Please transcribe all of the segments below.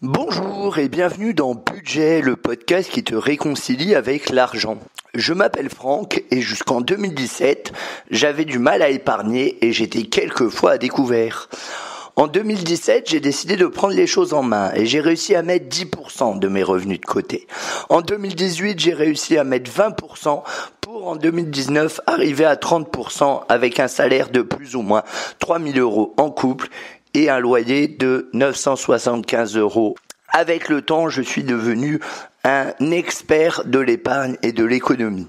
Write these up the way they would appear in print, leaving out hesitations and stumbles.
Bonjour et bienvenue dans Budget, le podcast qui te réconcilie avec l'argent. Je m'appelle Franck et jusqu'en 2017, j'avais du mal à épargner et j'étais quelquefois à découvert. En 2017, j'ai décidé de prendre les choses en main et j'ai réussi à mettre 10% de mes revenus de côté. En 2018, j'ai réussi à mettre 20% pour en 2019 arriver à 30% avec un salaire de plus ou moins 3 000 € en couple et un loyer de 975 €. Avec le temps, je suis devenu un expert de l'épargne et de l'économie.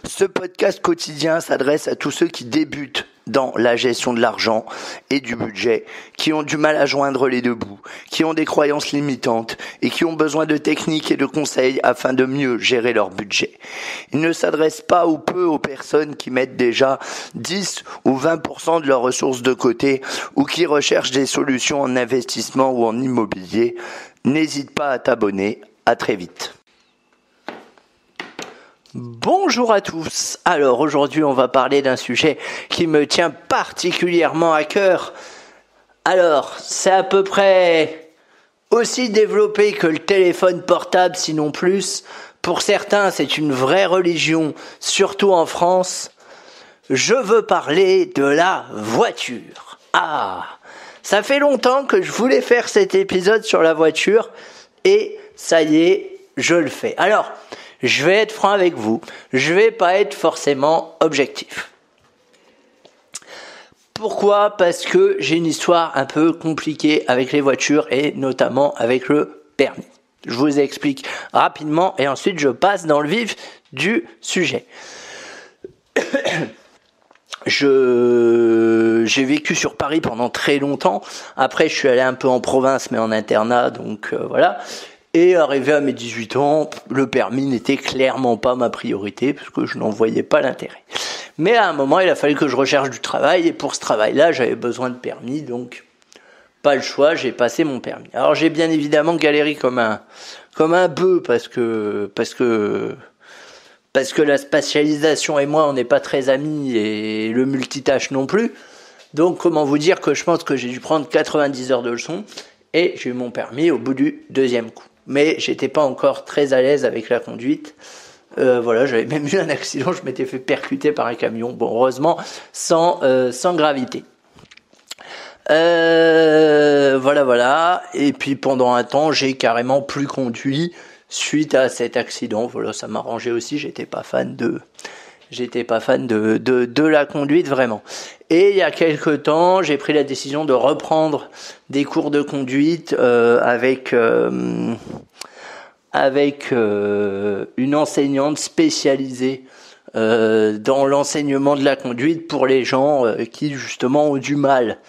Ce podcast quotidien s'adresse à tous ceux qui débutent dans la gestion de l'argent et du budget, qui ont du mal à joindre les deux bouts, qui ont des croyances limitantes et qui ont besoin de techniques et de conseils afin de mieux gérer leur budget. Il ne s'adresse pas ou peu aux personnes qui mettent déjà 10 ou 20% de leurs ressources de côté ou qui recherchent des solutions en investissement ou en immobilier. N'hésite pas à t'abonner. À très vite. Bonjour à tous. Alors aujourd'hui on va parler d'un sujet qui me tient particulièrement à cœur. Alors c'est à peu près aussi développé que le téléphone portable sinon plus. Pour certains c'est une vraie religion, surtout en France. Je veux parler de la voiture. Ça fait longtemps que je voulais faire cet épisode sur la voiture et ça y est, je le fais. Alors, je vais être franc avec vous. Je vais pas être forcément objectif. Pourquoi ? Parce que j'ai une histoire un peu compliquée avec les voitures et notamment avec le permis. Je vous explique rapidement et ensuite je passe dans le vif du sujet. J'ai vécu sur Paris pendant très longtemps. Après, je suis allé un peu en province, mais en internat, donc voilà. Et arrivé à mes 18 ans, le permis n'était clairement pas ma priorité, parce que je n'en voyais pas l'intérêt. Mais à un moment, il a fallu que je recherche du travail, et pour ce travail-là, j'avais besoin de permis, donc pas le choix, j'ai passé mon permis. Alors j'ai bien évidemment galéré comme un bœuf, parce que la spatialisation et moi, on n'est pas très amis, et le multitâche non plus. Donc, comment vous dire que je pense que j'ai dû prendre 90 heures de leçon, et j'ai eu mon permis au bout du deuxième coup. Mais j'étais pas encore très à l'aise avec la conduite. J'avais même eu un accident, je m'étais fait percuter par un camion. Bon, heureusement, sans gravité. Voilà. Et puis, pendant un temps, j'ai carrément plus conduit suite à cet accident. Voilà, ça m'arrangeait aussi, j'étais pas fan de la conduite vraiment. Et il y a quelque temps, j'ai pris la décision de reprendre des cours de conduite avec une enseignante spécialisée dans l'enseignement de la conduite pour les gens qui justement ont du mal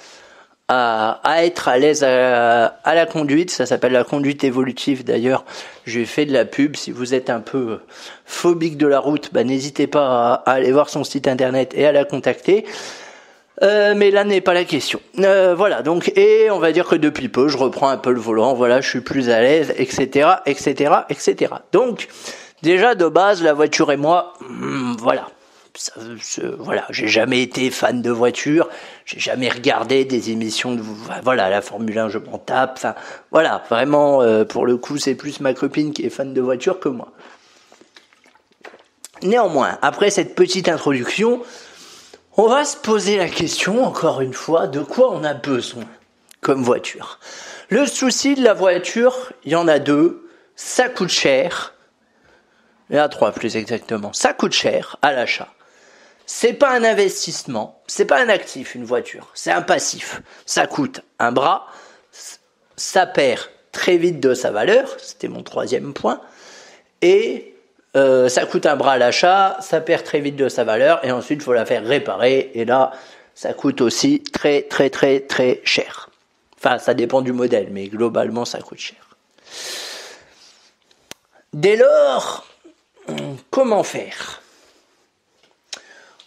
à être à l'aise à la conduite. Ça s'appelle la conduite évolutive d'ailleurs. J'ai fait de la pub. Si vous êtes un peu phobique de la route, n'hésitez pas à aller voir son site internet et à la contacter. Mais là n'est pas la question. Donc, et on va dire que depuis peu, je reprends un peu le volant. Voilà, je suis plus à l'aise, etc. Donc, déjà de base, la voiture et moi, j'ai jamais été fan de voiture, j'ai jamais regardé des émissions de la Formule 1, je m'en tape, vraiment pour le coup, c'est plus ma copine qui est fan de voiture que moi. Néanmoins, après cette petite introduction, on va se poser la question encore une fois de quoi on a besoin comme voiture. Le souci de la voiture, il y en a deux, ça coûte cher. Il y en a trois plus exactement. Ça coûte cher à l'achat. C'est pas un investissement, c'est pas un actif une voiture, c'est un passif. Ça coûte un bras, ça perd très vite de sa valeur, c'était mon troisième point, et ça coûte un bras à l'achat, ça perd très vite de sa valeur, et ensuite il faut la faire réparer, et là ça coûte aussi très très très très cher. Enfin ça dépend du modèle, mais globalement ça coûte cher. Dès lors, comment faire ?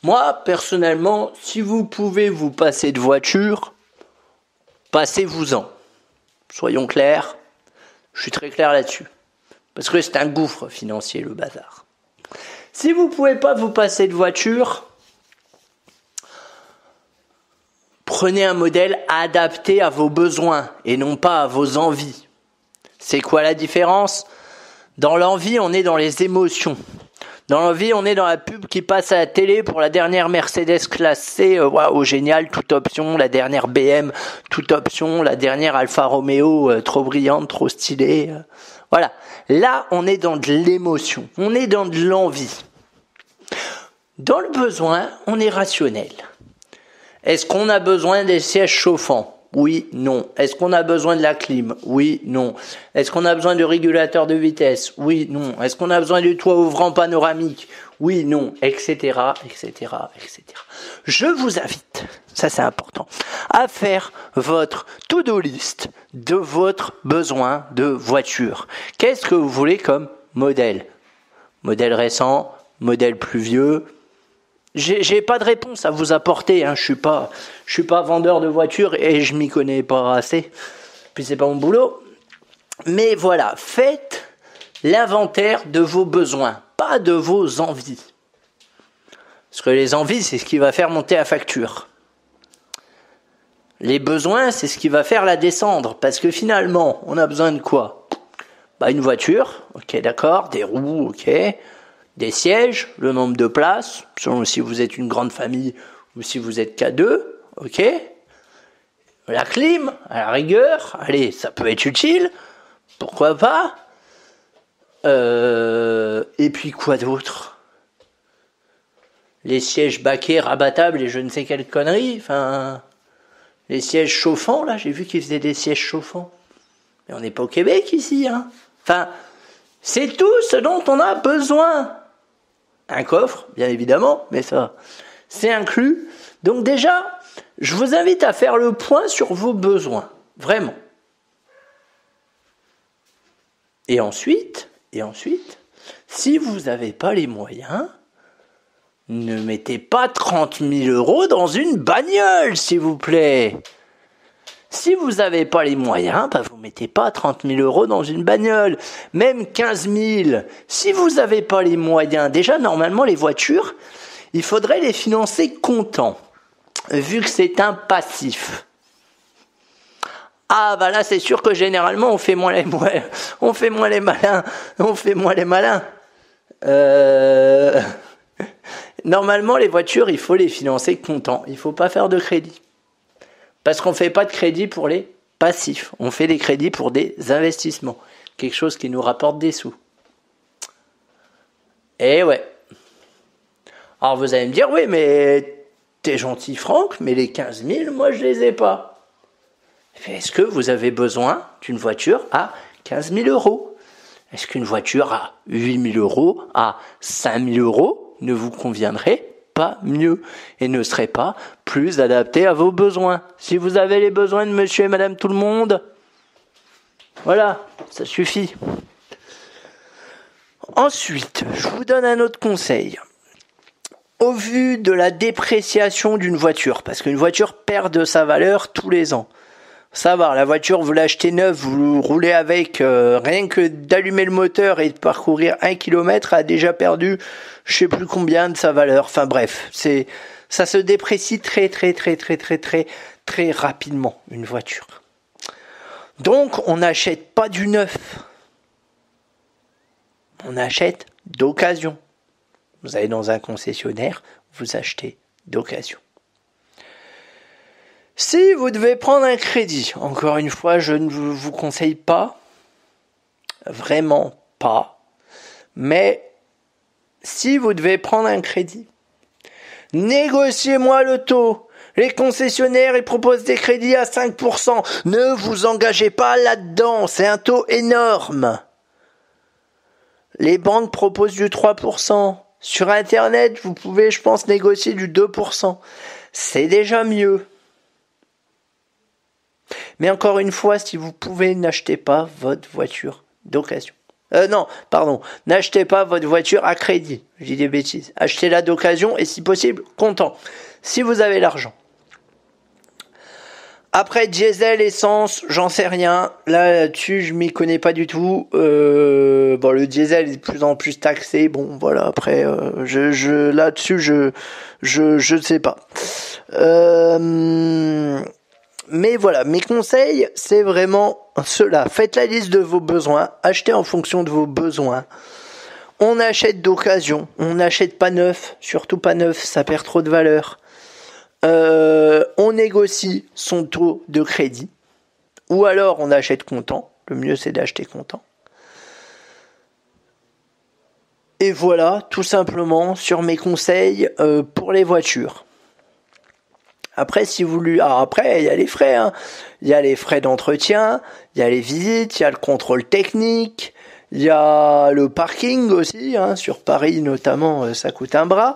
Moi, personnellement, si vous pouvez vous passer de voiture, passez-vous-en. Soyons clairs, je suis très clair là-dessus. Parce que c'est un gouffre financier, le bazar. Si vous ne pouvez pas vous passer de voiture, prenez un modèle adapté à vos besoins et non pas à vos envies. C'est quoi la différence? Dans l'envie, on est dans les émotions. Dans l'envie, on est dans la pub qui passe à la télé pour la dernière Mercedes classe C. Waouh, génial, toute option. La dernière BM, toute option. La dernière Alfa Romeo, trop brillante, trop stylée. Voilà. Là, on est dans de l'émotion. On est dans de l'envie. Dans le besoin, on est rationnel. Est-ce qu'on a besoin des sièges chauffants? Oui, non. Est-ce qu'on a besoin de la clim? Oui, non. Est-ce qu'on a besoin du régulateur de vitesse? Oui, non. Est-ce qu'on a besoin du toit ouvrant panoramique? Oui, non, etc., etc., etc. Je vous invite, ça c'est important, à faire votre to-do list de votre besoin de voiture. Qu'est-ce que vous voulez comme modèle? Modèle récent, modèle plus vieux? J'ai pas de réponse à vous apporter, hein. Je suis pas vendeur de voitures et je m'y connais pas assez. Puis c'est pas mon boulot. Mais voilà, faites l'inventaire de vos besoins, pas de vos envies. Parce que les envies, c'est ce qui va faire monter la facture. Les besoins, c'est ce qui va faire la descendre. Parce que finalement, on a besoin de quoi? Une voiture, ok, d'accord, des roues, ok. Des sièges, le nombre de places, selon si vous êtes une grande famille ou si vous êtes qu'à deux, ok. La clim, à la rigueur, allez, ça peut être utile, pourquoi pas. Et puis quoi d'autre? Les sièges baquets, rabattables et je ne sais quelle connerie, les sièges chauffants, là, j'ai vu qu'ils faisaient des sièges chauffants. Mais on n'est pas au Québec ici, hein. C'est tout ce dont on a besoin. Un coffre, bien évidemment, mais ça, c'est inclus. Donc déjà, je vous invite à faire le point sur vos besoins, vraiment. Et ensuite, si vous n'avez pas les moyens, ne mettez pas 30 000 € dans une bagnole, s'il vous plaît. Si vous n'avez pas les moyens, vous mettez pas 30 000 € dans une bagnole. Même 15 000. Si vous n'avez pas les moyens, déjà, normalement, les voitures, il faudrait les financer comptant. Vu que c'est un passif. Ah, là, c'est sûr que généralement, on fait moins les malins. Normalement, les voitures, il faut les financer comptant. Il faut pas faire de crédit. Parce qu'on ne fait pas de crédit pour les passifs. On fait des crédits pour des investissements. Quelque chose qui nous rapporte des sous. Et ouais. Alors vous allez me dire, oui, mais t'es gentil Franck, mais les 15 000, moi je les ai pas. Est-ce que vous avez besoin d'une voiture à 15 000 €? Est-ce qu'une voiture à 8 000 €, à 5 000 € ne vous conviendrait pas mieux et ne serait pas plus adapté à vos besoins? Si vous avez les besoins de monsieur et madame tout le monde, voilà, ça suffit. Ensuite, je vous donne un autre conseil. Au vu de la dépréciation d'une voiture, parce qu'une voiture perd de sa valeur tous les ans. Savoir, la voiture, vous l'achetez neuve, vous roulez avec, rien que d'allumer le moteur et de parcourir 1 kilomètre, a déjà perdu je sais plus combien de sa valeur. Bref, ça se déprécie très rapidement, une voiture. Donc, on n'achète pas du neuf. On achète d'occasion. Vous allez dans un concessionnaire, vous achetez d'occasion. Si vous devez prendre un crédit, encore une fois, je ne vous conseille pas, vraiment pas, mais si vous devez prendre un crédit, négociez-moi le taux. Les concessionnaires, ils proposent des crédits à 5%. Ne vous engagez pas là-dedans, c'est un taux énorme. Les banques proposent du 3%. Sur Internet, vous pouvez, je pense, négocier du 2%. C'est déjà mieux. Mais encore une fois, si vous pouvez, n'achetez pas votre voiture d'occasion. N'achetez pas votre voiture à crédit. Je dis des bêtises. Achetez-la d'occasion et si possible, comptant. Si vous avez l'argent. Après, diesel, essence, j'en sais rien. Là-dessus, je m'y connais pas du tout. Le diesel est de plus en plus taxé. Bon, voilà. Après, là-dessus, je ne sais pas. Mais voilà, mes conseils, c'est vraiment cela. Faites la liste de vos besoins, achetez en fonction de vos besoins. On achète d'occasion, on n'achète pas neuf, surtout pas neuf, ça perd trop de valeur. On négocie son taux de crédit, ou alors on achète comptant. Le mieux c'est d'acheter comptant. Et voilà, tout simplement sur mes conseils pour les voitures. Après, après, il y a les frais, hein. Il y a les frais d'entretien, il y a les visites, il y a le contrôle technique, il y a le parking aussi, hein. Sur Paris notamment, ça coûte un bras.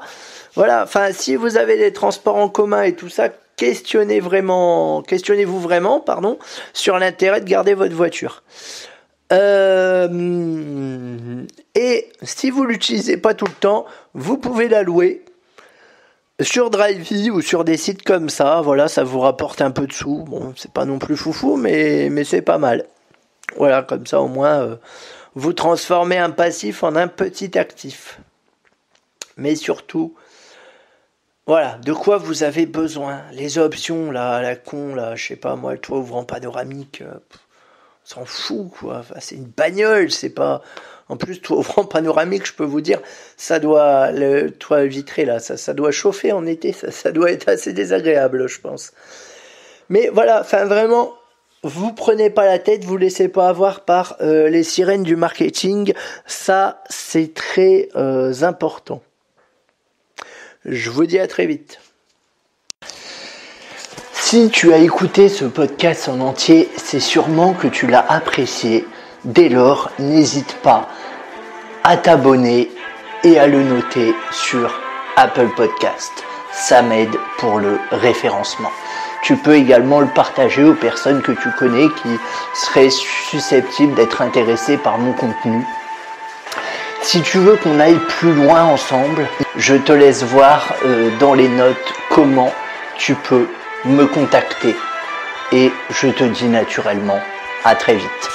Voilà, enfin, si vous avez des transports en commun et tout ça, questionnez-vous vraiment, sur l'intérêt de garder votre voiture. Et si vous l'utilisez pas tout le temps, vous pouvez la louer sur Drivey ou sur des sites comme ça. Voilà, ça vous rapporte un peu de sous. Bon, c'est pas non plus foufou, mais c'est pas mal. Voilà, comme ça au moins vous transformez un passif en un petit actif. Mais surtout, voilà, de quoi vous avez besoin. Les options là, à la con là, je sais pas moi, le toit ouvrant panoramique. On s'en fout, quoi. Enfin, c'est une bagnole, c'est pas... En plus, toit ouvrant panoramique, je peux vous dire, ça doit... Le toit vitré, là, ça doit chauffer en été, ça doit être assez désagréable, je pense. Mais voilà, enfin, vraiment, vous prenez pas la tête, vous laissez pas avoir par les sirènes du marketing. Ça, c'est très important. Je vous dis à très vite. Si tu as écouté ce podcast en entier, c'est sûrement que tu l'as apprécié. Dès lors, n'hésite pas à t'abonner et à le noter sur Apple Podcast. Ça m'aide pour le référencement. Tu peux également le partager aux personnes que tu connais qui seraient susceptibles d'être intéressées par mon contenu. Si tu veux qu'on aille plus loin ensemble, je te laisse voir dans les notes comment tu peux me contacter et je te dis naturellement à très vite.